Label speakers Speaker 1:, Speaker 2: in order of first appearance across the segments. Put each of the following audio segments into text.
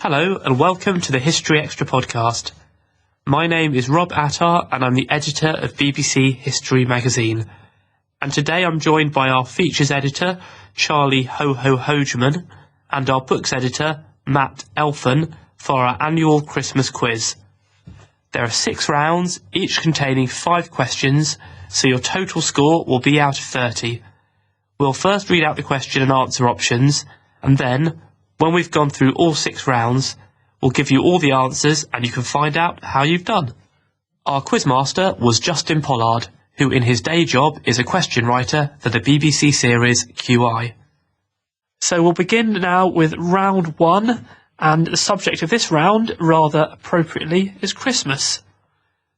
Speaker 1: Hello and welcome to the History Extra podcast. My name is Rob Attar and I'm the editor of BBC History magazine. And today I'm joined by our features editor, Charlie Ho-Ho-Hogeman, and our books editor, Matt Elfin, for our annual Christmas quiz. There are 6 rounds, each containing 5 questions, so your total score will be out of 30. We'll first read out the question and answer options, and then, when we've gone through all 6 rounds, we'll give you all the answers and you can find out how you've done. Our quizmaster was Justin Pollard, who in his day job is a question writer for the BBC series QI. So we'll begin now with round 1, and the subject of this round, rather appropriately, is Christmas.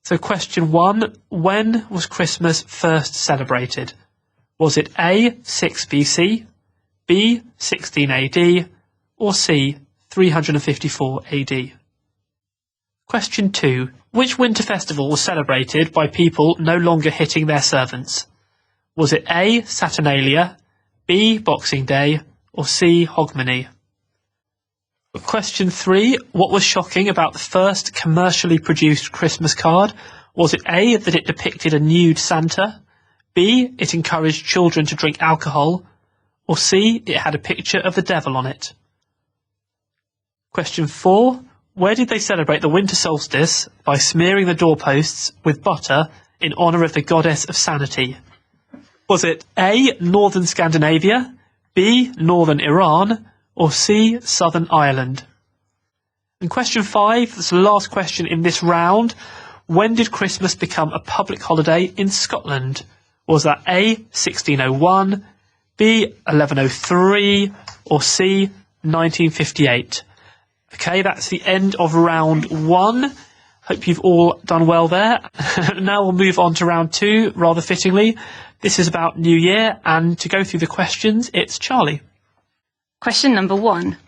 Speaker 1: So question 1, when was Christmas first celebrated? Was it A, 6 BC, B, 16 AD, or C, 354 AD? Question 2. Which winter festival was celebrated by people no longer hitting their servants? Was it A, Saturnalia, B, Boxing Day, or C, Hogmanay? Question 3. What was shocking about the first commercially produced Christmas card? Was it A, that it depicted a nude Santa, B, it encouraged children to drink alcohol, or C, it had a picture of the devil on it? Question 4. Where did they celebrate the winter solstice by smearing the doorposts with butter in honour of the goddess of sanity? Was it A, northern Scandinavia, B, northern Iran, or C, southern Ireland? And question 5, that's the last question in this round. When did Christmas become a public holiday in Scotland? Was that A, 1601, B, 1103, or C, 1958? Okay, that's the end of round 1. Hope you've all done well there. Now we'll move on to round 2, rather fittingly. This is about New Year, and to go through the questions, it's Charlie.
Speaker 2: Question number 1.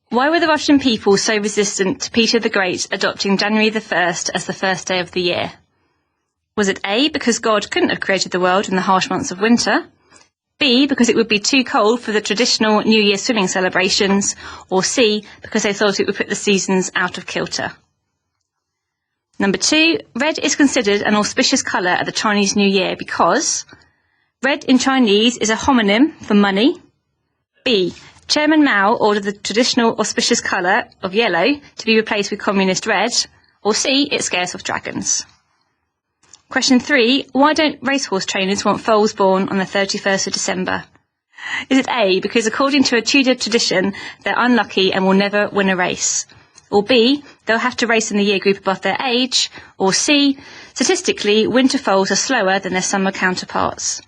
Speaker 2: Why were the Russian people so resistant to Peter the Great adopting January the 1st as the first day of the year? Was it A, because God couldn't have created the world in the harsh months of winter? B, because it would be too cold for the traditional New Year swimming celebrations, or C, because they thought it would put the seasons out of kilter. Number 2, red is considered an auspicious colour at the Chinese New Year because red in Chinese is a homonym for money. B, Chairman Mao ordered the traditional auspicious colour of yellow to be replaced with communist red, or C, it scares off dragons. Question 3. Why don't racehorse trainers want foals born on the 31st of December? Is it A, because according to a Tudor tradition, they're unlucky and will never win a race? Or B, they'll have to race in the year group above their age? Or C, statistically, winter foals are slower than their summer counterparts?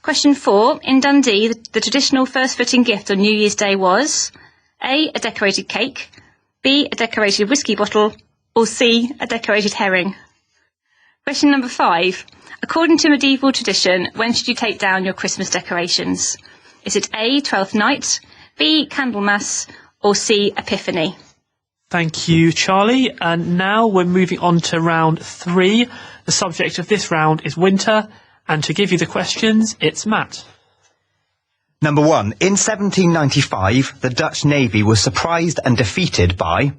Speaker 2: Question 4. In Dundee, the traditional first fitting gift on New Year's Day was A, a decorated cake, B, a decorated whiskey bottle, or C, a decorated herring? Question number 5. According to medieval tradition, when should you take down your Christmas decorations? Is it A, 12th night, B, Candlemas, or C, Epiphany?
Speaker 1: Thank you, Charlie. And now we're moving on to round 3. The subject of this round is winter, and to give you the questions, it's Matt.
Speaker 3: Number 1. In 1795, the Dutch Navy was surprised and defeated by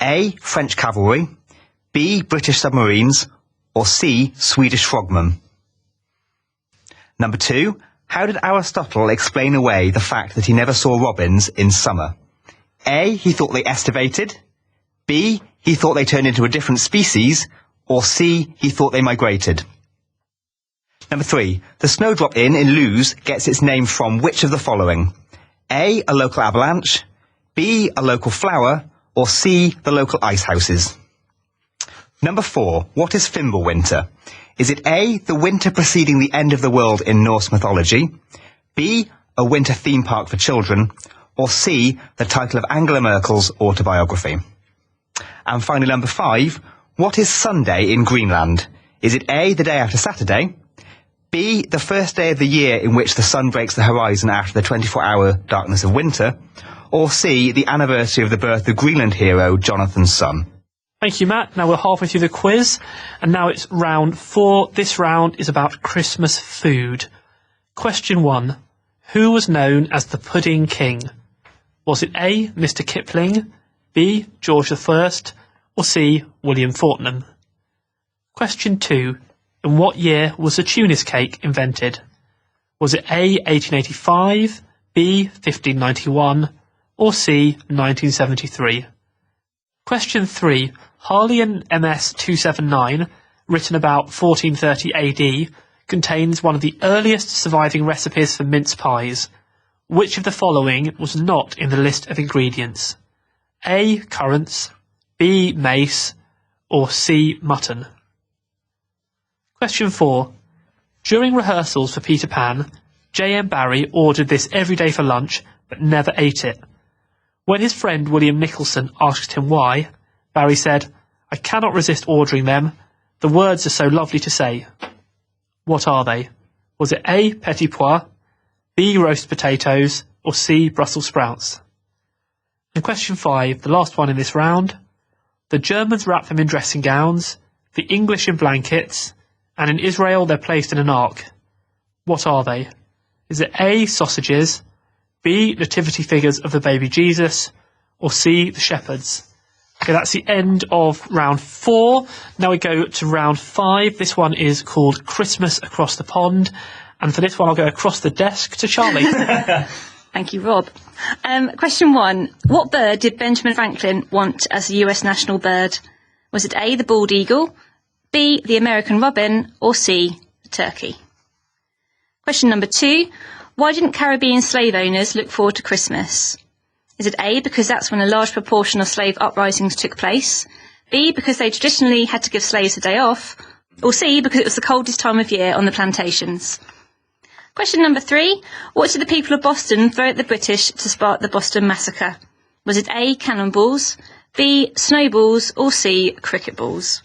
Speaker 3: A, French cavalry, B, British submarines, or C, Swedish frogmen. Number 2. How did Aristotle explain away the fact that he never saw robins in summer? A, he thought they estivated, B, he thought they turned into a different species, or C, he thought they migrated. Number 3. The Snowdrop Inn in Lewes gets its name from which of the following? A. A local avalanche, B. A local flower, or C. The local ice houses? Number 4. What is Fimbulwinter? Is it A. The winter preceding the end of the world in Norse mythology, B. A winter theme park for children, or C. The title of Angela Merkel's autobiography? And finally, number 5. What is Sunday in Greenland? Is it A. The day after Saturday, B. The first day of the year in which the sun breaks the horizon after the 24-hour darkness of winter, or C. The anniversary of the birth of Greenland hero Jonathan's son?
Speaker 1: Thank you, Matt. Now we're halfway through the quiz, and now it's round 4. This round is about Christmas food. Question 1. Who was known as the Pudding King? Was it A. Mr. Kipling, B. George I, or C. William Fortnum? Question 2. In what year was the Tunis cake invented? Was it A. 1885, B. 1591, or C. 1973? Question 3. Harleian MS 279, written about 1430 AD, contains one of the earliest surviving recipes for mince pies. Which of the following was not in the list of ingredients? A. Currants, B. Mace, or C. Mutton? Question 4. During rehearsals for Peter Pan, J.M. Barrie ordered this every day for lunch, but never ate it. When his friend William Nicholson asked him why, Barrie said, "I cannot resist ordering them. The words are so lovely to say." What are they? Was it A. Petit pois, B. Roast potatoes, or C. Brussels sprouts? And question 5, the last one in this round. The Germans wrap them in dressing gowns, the English in blankets, and in Israel they're placed in an ark. What are they? Is it A. Sausages, B. Nativity figures of the baby Jesus, or C. The shepherds? Okay, that's the end of round 4. Now we go to round 5. This one is called Christmas Across the Pond. And for this one, I'll go across the desk to Charlie.
Speaker 2: Thank you, Rob. Question 1. What bird did Benjamin Franklin want as a US national bird? Was it A. the bald eagle, B. the American robin, or C. the turkey? Question number 2. Why didn't Caribbean slave owners look forward to Christmas? Is it A. because that's when a large proportion of slave uprisings took place, B. because they traditionally had to give slaves a day off, or C. because it was the coldest time of year on the plantations? Question number 3. What did the people of Boston throw at the British to spark the Boston Massacre? Was it A. cannonballs, B. snowballs, or C. cricket balls?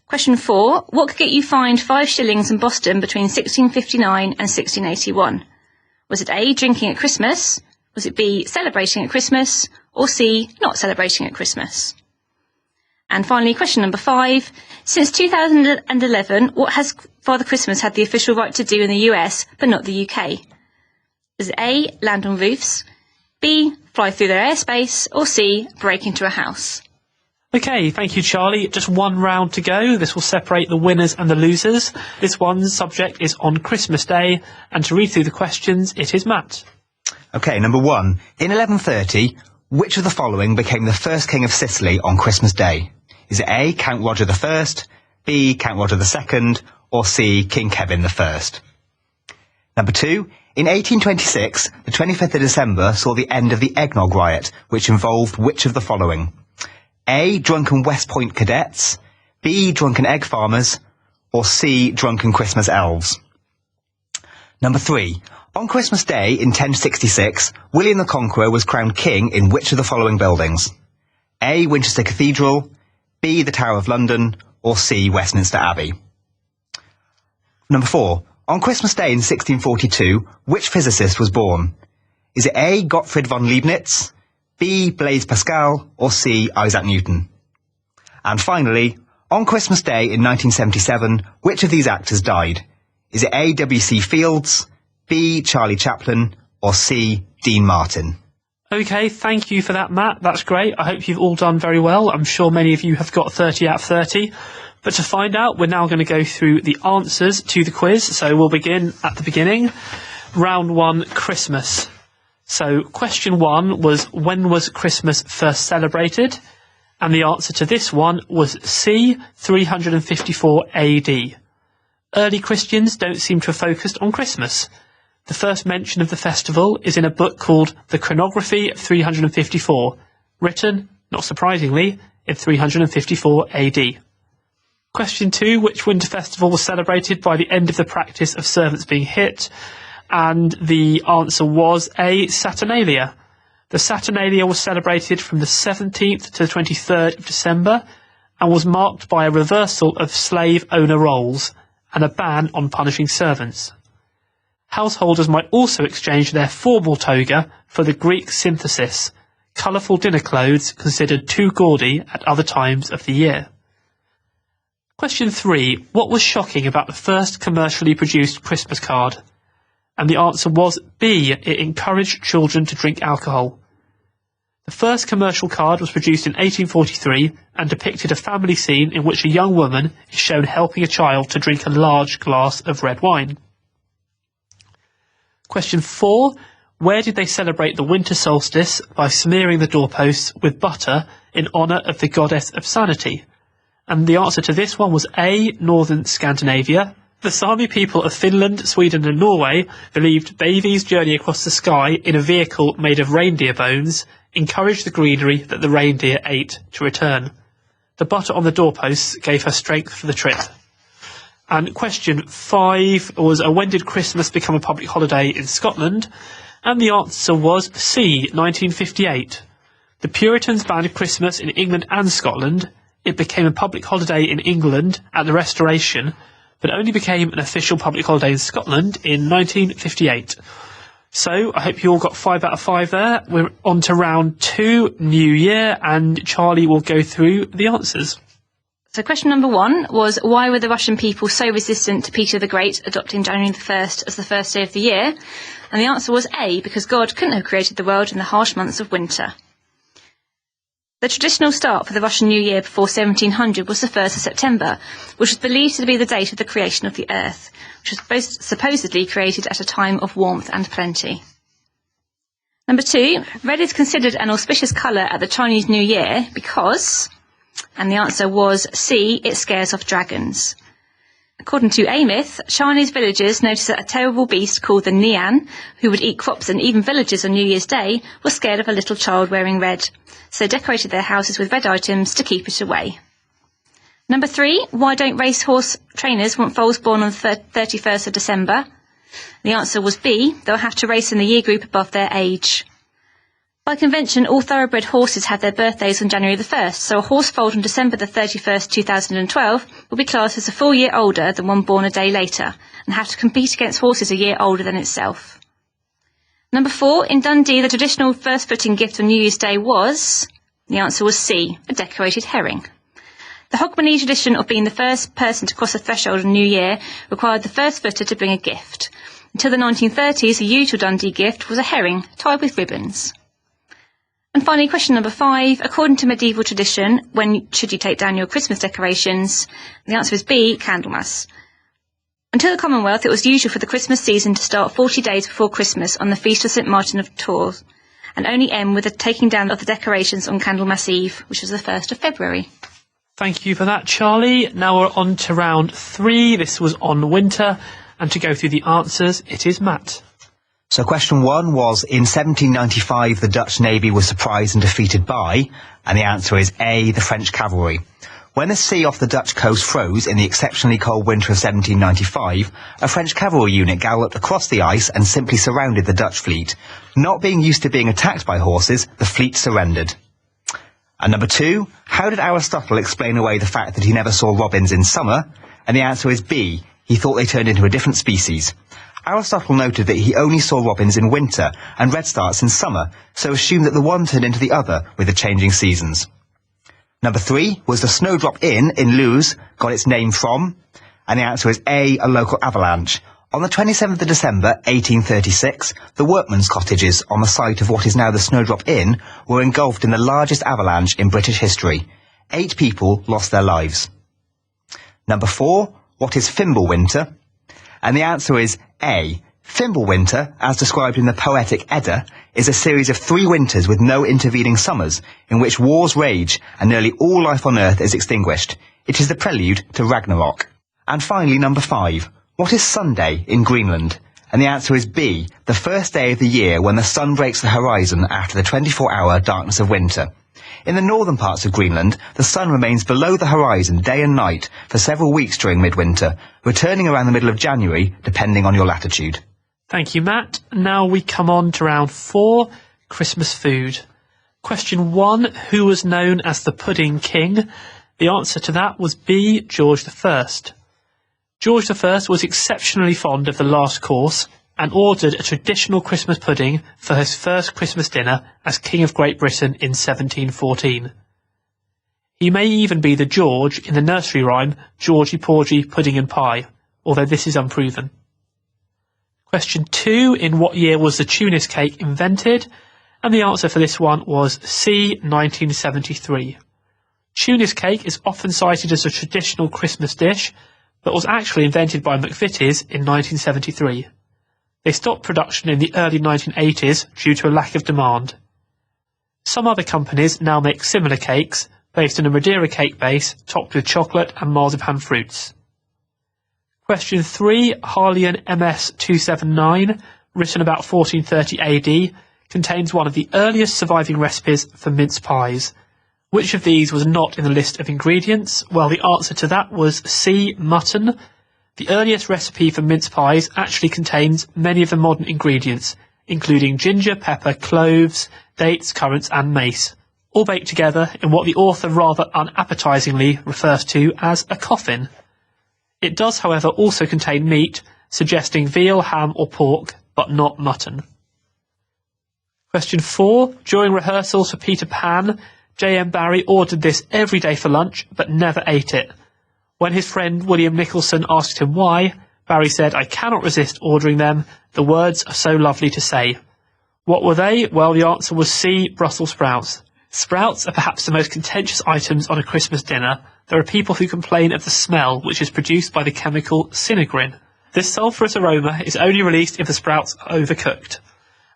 Speaker 2: Question 4. What could get you fined 5 shillings in Boston between 1659 and 1681? Was it A. drinking at Christmas? Was it B. celebrating at Christmas? Or C. not celebrating at Christmas? And finally, question number 5. Since 2011, what has Father Christmas had the official right to do in the US, but not the UK? Is it A. land on roofs, B. fly through their airspace, or C. break into a house?
Speaker 1: Okay, thank you, Charlie. Just one round to go. This will separate the winners and the losers. This one's subject is on Christmas Day, and to read through the questions, it is Matt.
Speaker 3: Okay, number 1. In 1130, which of the following became the first king of Sicily on Christmas Day? Is it A. Count Roger I, B. Count Roger II, or C. King Kevin I? Number 2. In 1826, the 25th of December saw the end of the Eggnog Riot, which involved which of the following? A. Drunken West Point cadets, B. Drunken egg farmers, or C. Drunken Christmas elves? Number 3. On Christmas Day in 1066, William the Conqueror was crowned king in which of the following buildings? A. Winchester Cathedral, B. the Tower of London, or C. Westminster Abbey? Number 4. On Christmas Day in 1642, which physicist was born? Is it A. Gottfried von Leibniz, B. Blaise Pascal, or C. Isaac Newton? And finally, on Christmas Day in 1977, which of these actors died? Is it A. W.C. Fields, B. Charlie Chaplin, or C. Dean Martin?
Speaker 1: Okay, thank you for that, Matt. That's great. I hope you've all done very well. I'm sure many of you have got 30 out of 30. But to find out, we're now going to go through the answers to the quiz. So we'll begin at the beginning. Round 1, Christmas. So question 1 was, when was Christmas first celebrated? And the answer to this one was C, 354 AD. Early Christians don't seem to have focused on Christmas. The first mention of the festival is in a book called The Chronography of 354, written, not surprisingly, in 354 AD. Question 2, which winter festival was celebrated by the end of the practice of servants being hit? And the answer was A, Saturnalia. The Saturnalia was celebrated from the 17th to the 23rd of December and was marked by a reversal of slave owner roles and a ban on punishing servants. Householders might also exchange their formal toga for the Greek synthesis, colourful dinner clothes considered too gaudy at other times of the year. Question 3. What was shocking about the first commercially produced Christmas card? And the answer was B. It encouraged children to drink alcohol. The first commercial card was produced in 1843 and depicted a family scene in which a young woman is shown helping a child to drink a large glass of red wine. Question 4. Where did they celebrate the winter solstice by smearing the doorposts with butter in honour of the goddess of sanity? And the answer to this one was A. Northern Scandinavia. The Sami people of Finland, Sweden and Norway believed babies' journey across the sky in a vehicle made of reindeer bones encouraged the greenery that the reindeer ate to return. The butter on the doorposts gave her strength for the trip. And question 5 was, when did Christmas become a public holiday in Scotland? And the answer was C, 1958. The Puritans banned Christmas in England and Scotland. It became a public holiday in England at the Restoration, but only became an official public holiday in Scotland in 1958. So, I hope you all got 5 out of 5 there. We're on to round 2, New Year, and Charlie will go through the answers.
Speaker 2: So question number 1 was, why were the Russian people so resistant to Peter the Great adopting January the 1st as the first day of the year? And the answer was A, because God couldn't have created the world in the harsh months of winter. The traditional start for the Russian New Year before 1700 was the 1st of September, which was believed to be the date of the creation of the earth, which was supposedly created at a time of warmth and plenty. Number 2, red is considered an auspicious colour at the Chinese New Year because, and the answer was C, it scares off dragons. According to a myth, Chinese villagers noticed that a terrible beast called the Nian, who would eat crops and even villages on New Year's Day, was scared of a little child wearing red, so they decorated their houses with red items to keep it away. Number 3, why don't racehorse trainers want foals born on the 31st of December? The answer was B, they'll have to race in the year group above their age. By convention, all thoroughbred horses have their birthdays on January the 1st, so a horse foaled on December the 31st, 2012 will be classed as a full year older than one born a day later, and have to compete against horses a year older than itself. Number 4, in Dundee, the traditional first footing gift on New Year's Day was, the answer was C, a decorated herring. The Hogmanay tradition of being the first person to cross the threshold on New Year required the first footer to bring a gift. Until the 1930s, the usual Dundee gift was a herring tied with ribbons. And finally, question number 5. According to medieval tradition, when should you take down your Christmas decorations? The answer is B, Candlemas. Until the Commonwealth, it was usual for the Christmas season to start 40 days before Christmas on the Feast of St Martin of Tours, and only end with the taking down of the decorations on Candlemas Eve, which was the 1st of February.
Speaker 1: Thank you for that, Charlie. Now we're on to round 3. This was on winter, and to go through the answers, it is Matt.
Speaker 3: So question 1 was, in 1795 the Dutch Navy was surprised and defeated by, and the answer is A, the French cavalry. When the sea off the Dutch coast froze in the exceptionally cold winter of 1795, a French cavalry unit galloped across the ice and simply surrounded the Dutch fleet. Not being used to being attacked by horses, the fleet surrendered. And number 2, how did Aristotle explain away the fact that he never saw robins in summer? And the answer is B, he thought they turned into a different species. Aristotle noted that he only saw robins in winter and redstarts in summer, so assumed that the one turned into the other with the changing seasons. Number 3 was the Snowdrop Inn in Lewes got its name from, and the answer is A, a local avalanche. On the 27th of December 1836, the workmen's cottages on the site of what is now the Snowdrop Inn were engulfed in the largest avalanche in British history. 8 people lost their lives. Number 4, what is Fimbulwinter? And the answer is A. Fimbulwinter, as described in the poetic Edda, is a series of 3 winters with no intervening summers, in which wars rage and nearly all life on Earth is extinguished. It is the prelude to Ragnarok. And finally, number 5. What is Sunday in Greenland? And the answer is B, the first day of the year when the sun breaks the horizon after the 24-hour darkness of winter. In the northern parts of Greenland, the sun remains below the horizon day and night for several weeks during midwinter, returning around the middle of January, depending on your latitude.
Speaker 1: Thank you, Matt. Now we come on to round 4, Christmas food. Question 1, who was known as the Pudding King? The answer to that was B, George I. George I was exceptionally fond of the last course and ordered a traditional Christmas pudding for his first Christmas dinner as King of Great Britain in 1714. He may even be the George in the nursery rhyme Georgie Porgy Pudding and Pie, although this is unproven. Question 2, in what year was the Tunis cake invented? And the answer for this one was C, 1973. Tunis cake is often cited as a traditional Christmas dish, but was actually invented by McVitie's in 1973. They stopped production in the early 1980s due to a lack of demand. Some other companies now make similar cakes based on a Madeira cake base topped with chocolate and marzipan fruits. Question 3, Harleian MS 279, written about 1430 AD, contains one of the earliest surviving recipes for mince pies. Which of these was not in the list of ingredients? Well, the answer to that was C, mutton. The earliest recipe for mince pies actually contains many of the modern ingredients, including ginger, pepper, cloves, dates, currants and mace, all baked together in what the author rather unappetisingly refers to as a coffin. It does, however, also contain meat, suggesting veal, ham or pork, but not mutton. Question 4. During rehearsals for Peter Pan, J.M. Barrie ordered this every day for lunch, but never ate it. When his friend William Nicholson asked him why, Barrie said, "I cannot resist ordering them. The words are so lovely to say." What were they? Well, the answer was C, Brussels sprouts. Sprouts are perhaps the most contentious items on a Christmas dinner. There are people who complain of the smell, which is produced by the chemical sinigrin. This sulphurous aroma is only released if the sprouts are overcooked.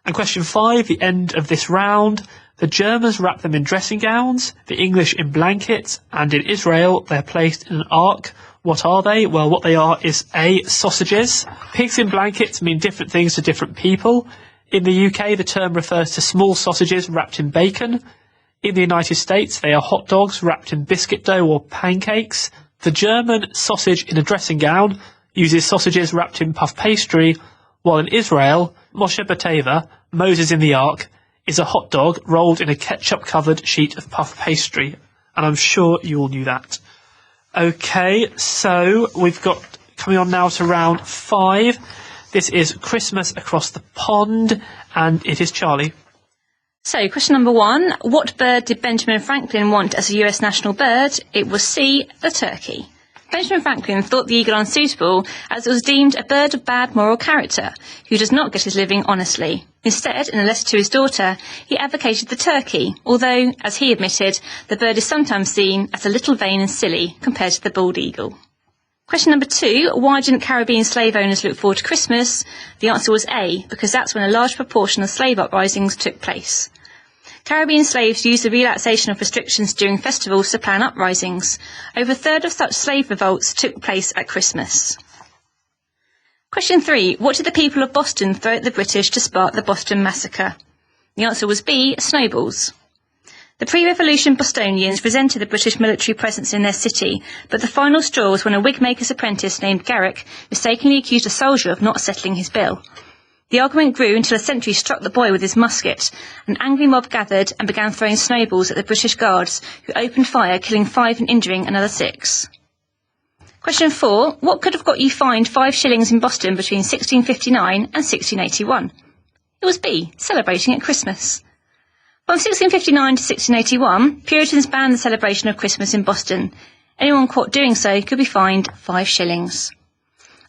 Speaker 1: And question 5, the end of this round. The Germans wrap them in dressing gowns, the English in blankets, and in Israel they're placed in an ark. What are they? Well, what they are is A, sausages. Pigs in blankets mean different things to different people. In the UK, the term refers to small sausages wrapped in bacon. In the United States, they are hot dogs wrapped in biscuit dough or pancakes. The German sausage in a dressing gown uses sausages wrapped in puff pastry, while in Israel, Moshe Bateva, Moses in the Ark, is a hot dog rolled in a ketchup-covered sheet of puff pastry. And I'm sure you all knew that. Okay, so we've got coming on now to round 5. This is Christmas across the pond, and it is Charlie.
Speaker 2: So, question number 1. What bird did Benjamin Franklin want as a US national bird? It was C, the turkey. Benjamin Franklin thought the eagle unsuitable as it was deemed a bird of bad moral character who does not get his living honestly. Instead, in a letter to his daughter, he advocated the turkey, although, as he admitted, the bird is sometimes seen as a little vain and silly compared to the bald eagle. Question number 2, why didn't Caribbean slave owners look forward to Christmas? The answer was A, because that's when a large proportion of slave uprisings took place. Caribbean slaves used the relaxation of restrictions during festivals to plan uprisings. Over a third of such slave revolts took place at Christmas. Question 3. What did the people of Boston throw at the British to spark the Boston Massacre? The answer was B, snowballs. The pre-revolution Bostonians resented the British military presence in their city, but the final straw was when a wigmaker's apprentice named Garrick mistakenly accused a soldier of not settling his bill. The argument grew until a sentry struck the boy with his musket. An angry mob gathered and began throwing snowballs at the British guards, who opened fire, killing 5 and injuring another 6. Question 4. What could have got you fined 5 shillings in Boston between 1659 and 1681? It was B, celebrating at Christmas. From 1659 to 1681, Puritans banned the celebration of Christmas in Boston. Anyone caught doing so could be fined 5 shillings.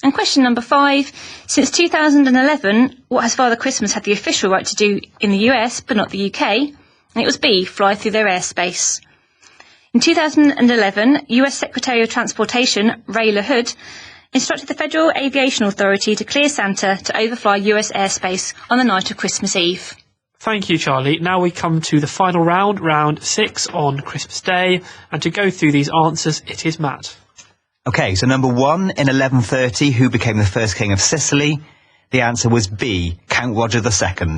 Speaker 2: And question number 5. Since 2011, what has Father Christmas had the official right to do in the US, but not the UK? And it was B, fly through their airspace. In 2011, US Secretary of Transportation, Ray LaHood, instructed the Federal Aviation Authority to clear Santa to overfly US airspace on the night of Christmas Eve.
Speaker 1: Thank you, Charlie. Now we come to the final round, round 6 on Christmas Day. And to go through these answers, it is Matt.
Speaker 3: Okay, so number 1, in 1130, who became the first king of Sicily? The answer was B, Count Roger II.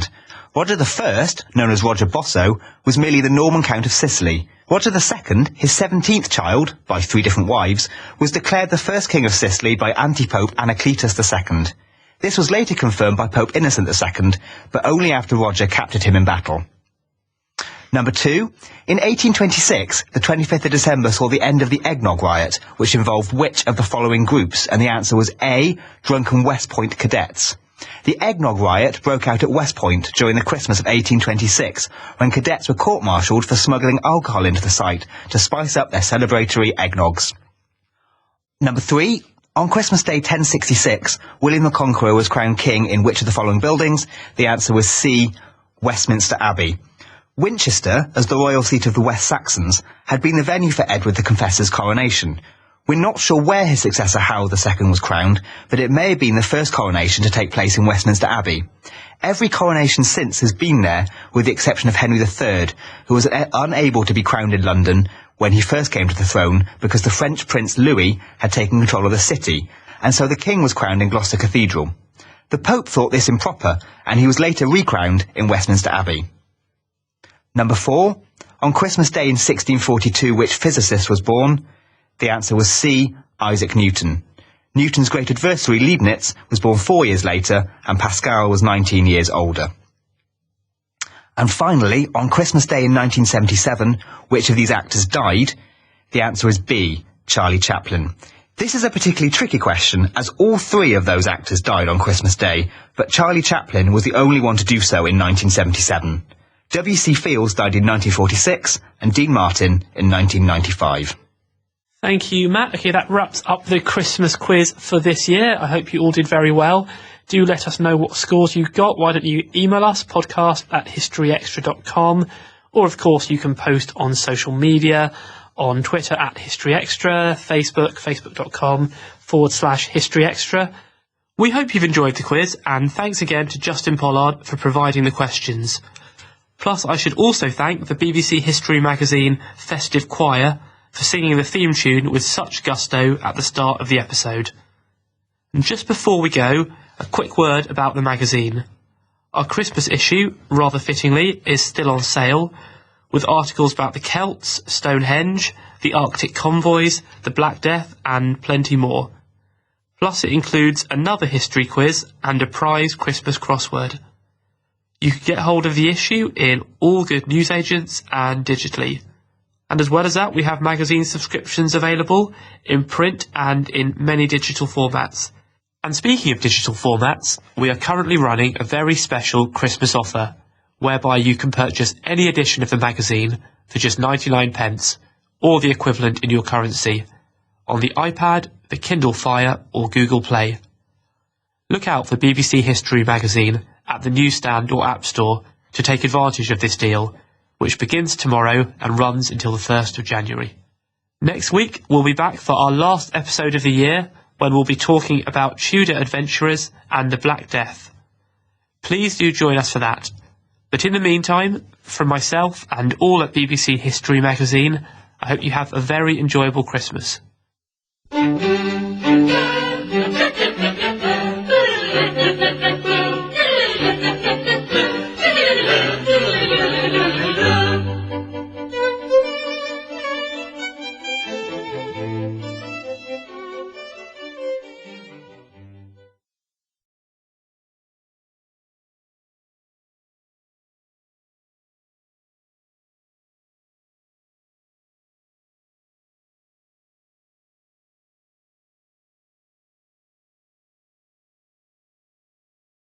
Speaker 3: Roger I, known as Roger Bosso, was merely the Norman Count of Sicily. Roger II, his 17th child, by 3 different wives, was declared the first king of Sicily by anti-Pope Anacletus II. This was later confirmed by Pope Innocent II, but only after Roger captured him in battle. Number 2, in 1826, the 25th of December saw the end of the Eggnog Riot, which involved which of the following groups? And the answer was A, drunken West Point cadets. The Eggnog Riot broke out at West Point during the Christmas of 1826, when cadets were court-martialed for smuggling alcohol into the site to spice up their celebratory eggnogs. Number 3, on Christmas Day 1066, William the Conqueror was crowned king in which of the following buildings? The answer was C, Westminster Abbey. Winchester, as the royal seat of the West Saxons, had been the venue for Edward the Confessor's coronation. We're not sure where his successor Harold II was crowned, but it may have been the first coronation to take place in Westminster Abbey. Every coronation since has been there, with the exception of Henry III, who was unable to be crowned in London when he first came to the throne because the French Prince Louis had taken control of the city, and so the king was crowned in Gloucester Cathedral. The Pope thought this improper, and he was later recrowned in Westminster Abbey. Number 4, on Christmas Day in 1642, which physicist was born? The answer was C, Isaac Newton. Newton's great adversary, Leibniz, was born 4 years later, and Pascal was 19 years older. And finally, on Christmas Day in 1977, which of these actors died? The answer is B, Charlie Chaplin. This is a particularly tricky question, as all 3 of those actors died on Christmas Day, but Charlie Chaplin was the only one to do so in 1977. W.C. Fields died in 1946, and Dean Martin in 1995.
Speaker 1: Thank you, Matt. Okay, that wraps up the Christmas quiz for this year. I hope you all did very well. Do let us know what scores you got. Why don't you email us, podcast@historyextra.com, or of course you can post on social media, on Twitter @historyextra, Facebook, facebook.com/historyextra. We hope you've enjoyed the quiz, and thanks again to Justin Pollard for providing the questions. Plus, I should also thank the BBC History Magazine Festive Choir for singing the theme tune with such gusto at the start of the episode. And just before we go, a quick word about the magazine. Our Christmas issue, rather fittingly, is still on sale, with articles about the Celts, Stonehenge, the Arctic convoys, the Black Death, and plenty more. Plus, it includes another history quiz and a prize Christmas crossword. You can get hold of the issue in all good newsagents and digitally. And as well as that, we have magazine subscriptions available in print and in many digital formats. And speaking of digital formats, we are currently running a very special Christmas offer, whereby you can purchase any edition of the magazine for just 99p, or the equivalent in your currency, on the iPad, the Kindle Fire, or Google Play. Look out for BBC History Magazine at the newsstand or App Store to take advantage of this deal, which begins tomorrow and runs until the 1st of January. Next week, we'll be back for our last episode of the year, when we'll be talking about Tudor adventurers and the Black Death. Please do join us for that. But in the meantime, from myself and all at BBC History Magazine, I hope you have a very enjoyable Christmas.